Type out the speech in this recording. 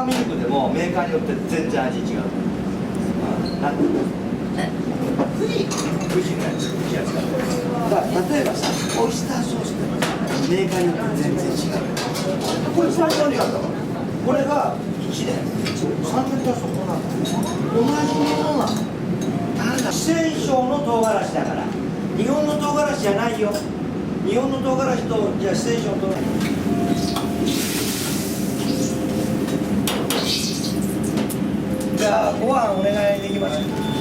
パーミルクでもメーカーによって全然味違う。なんで富士のやつ、富士やつだから例えばさ、オイスターソースってメーカーによって全然違う。これ3年だったからこれが1年3年がそこなの。同じものなの。四川省の唐辛子だから日本の唐辛子じゃないよ。日本の唐辛子とじゃあ四川省の唐辛子、じゃあご飯お願いできますか。